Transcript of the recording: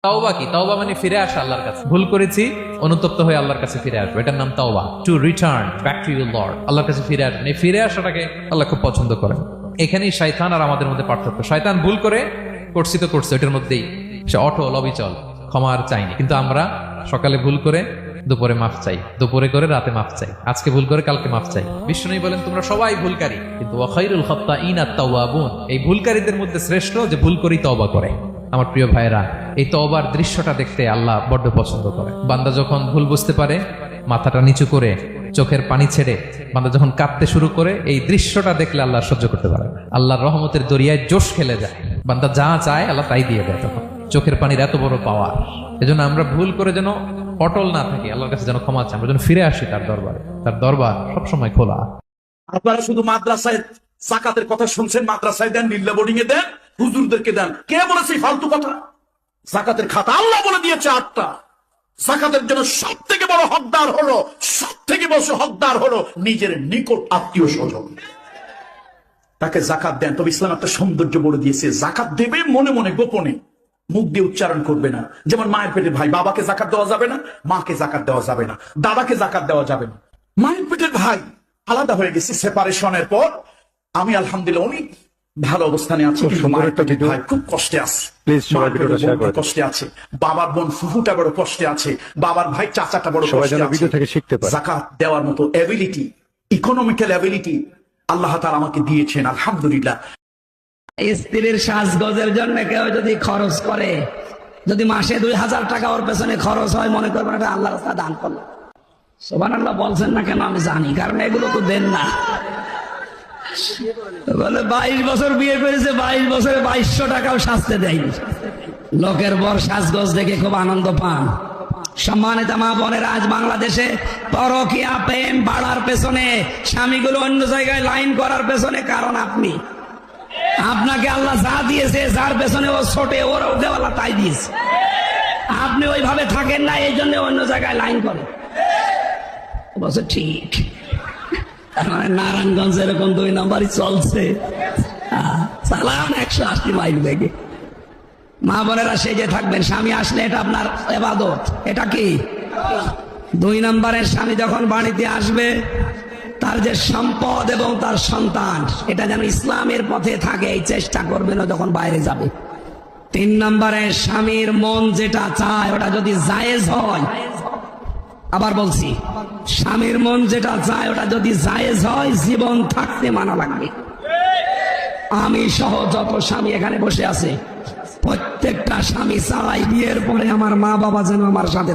তাওবা কি? তাওবা মানে ফিরে আসা আল্লাহর কাছে। ভুল করেছি, অনুতপ্ত হয়ে আল্লাহর কাছে ফিরে আসবো, এটার নাম তাওবা। To return back to your Lord, আল্লাহর কাছে ফিরে আসবেন। এই ফিরে আসাটাকে আল্লাহ খুব পছন্দ করেন। এখানেই শয়তান আর আমাদের মধ্যে পার্থক্য। শয়তান ভুল করে করছি তো করছে, ওটার মধ্যেই সে অটল অবিচল, ক্ষমা আর চাইনি। কিন্তু আমরা সকালে ভুল করে দুপুরে মাফ চাই, দুপুরে করে রাতে মাফ চাই, আজকে ভুল করে কালকে মাফ চাই। বিষ্ণু বলেন তোমরা সবাই ভুলকারী, কিন্তু ওয়া খায়রুল খাত্তাঈনা আত-তাওয়াবুন, এই ভুলকারীদের মধ্যে শ্রেষ্ঠ যে ভুল করেই তওবা করে। আমার প্রিয় ভাইরা, এই তওবার দৃশ্যটা দেখতে আল্লাহ বড্ড পছন্দ করে। বান্দা যখন ভুল বুঝতে পারে, মাথাটা নিচু করে চোখের পানি ছেড়ে বান্দা যখন কাঁদতে শুরু করে, এই দৃশ্যটা দেখলে আল্লাহ সহ্য করতে পারে না। আল্লাহর রহমতের দরিয়ায় জোশ খেলে যায়, বান্দা যা চায় আল্লাহ তাই দিয়ে দেয়। তখন চোখের পানির এত বড় পাওয়ার। এজন্য আমরা ভুল করে যেন অটল না থাকি, আল্লাহর কাছে যেন ক্ষমা চাই, আমরা যেন ফিরে আসি তার দরবারে। তার দরবার সবসময় খোলা। আপনারা শুধু মাদ্রাসায় যাকাতের কথা শুনছেন, মাদ্রাসায় দেন, নিল্লা বোর্ডিং এ দেন, হুজুরদেরকে দেন। কে বলেছে এই ফালতু কথা? যাকাতের খাতা আল্লাহ বলে দিয়েছে 8টা। যাকাতের জন্য সব থেকে বড় হকদার হলো, সব থেকে বড় হকদার হলো নিজের নিকট আত্মীয় স্বজন। তাকে যাকাত দেন। তবে ইসলাম একটা সৌন্দর্য বলে দিয়েছে, যাকাত দেবে মনে মনে গোপনে, মুখ দিয়ে উচ্চারণ করবে না। যেমন মায়ের পেটের ভাই, বাবাকে যাকাত দেওয়া যাবে না, মাকে যাকাত দেওয়া যাবে না, দাদাকে যাকাত দেওয়া যাবে না। মায়ের পেটের ভাই আলাদা হয়ে গেছে সেপারেশনের পর। আমি আলহামদুলিল্লাহ অনেক ভালো অবস্থানে আছি, কিন্তু মায়ের পেটের ভাই খুব কষ্টে আছে, কষ্টে আছে। বাবার বোন ফুফুটা বড় কষ্টে আছে, বাবার ভাই চাচাটা বড় কষ্টে আছে। যাকাত দেওয়ার মতো এবিলিটি, ইকোনমিক্যাল এবিলিটি আল্লাহ তাআলা আমাকে দিয়েছেন, আলহামদুলিল্লাহ। স্ত্রীর সাজগোজের জন্য কেউ যদি খরচ করে, যদি মাসে 2000 টাকা ওর পেছনে খরচ হয়, মনে করবেন এটা আল্লাহর রাস্তায় দান করলো। সুবহানাল্লাহ বলছেন না কেন আমি জানি, কারণ এগুলো তো দেন না। বলে 22 বছর বিয়ে করেছে, 22 বছরে 2200 টাকাও সাজতে দেয়নি। লোকের বর সাজগোজ দেখে খুব আনন্দ পান। সম্মানিত মা বোনেরা, আজ বাংলাদেশে পরকীয়া প্রেম বাড়ার পেছনে, স্বামীগুলো অন্য জায়গায় লাইন করার পেছনে কারণ আপনি। আপনাকে আল্লাহ যা দিয়েছে, যার পেছনে ও ছোটে, ওর দেওয়ালা তাই দিয়েছে। আপনি ওইভাবে থাকেন না, এই জন্য অন্য জায়গায় লাইন করে বলছে ঠিক। নারায়ণগঞ্জ এরকম 2 নম্বরই চলছে, চালান 180 মাইল বেগে। মা বোনেরা সেজে থাকবেন, স্বামী আসলে এটা আপনার ইবাদত। এটা কি 2 নম্বরের স্বামী যখন বাড়িতে আসবে, তার যে সম্পদ এবং তার সন্তান, এটা যেন ইসলামের পথে থাকে, এই চেষ্টা করবেন যখন বাইরে যাবে। 3 নম্বরে স্বামীর মন যেটা চায় ওটা যদি জায়েজ হয়, আবার বলছি, স্বামীর মন যেটা চায় ওটা যদি জায়েজ হয়, জীবন থাকতে মানা লাগবে। আমি সহ যত স্বামী এখানে বসে আছে, প্রত্যেকটা স্বামী চাই বিয়ের পরে আমার মা বাবা যেন আমার সাথে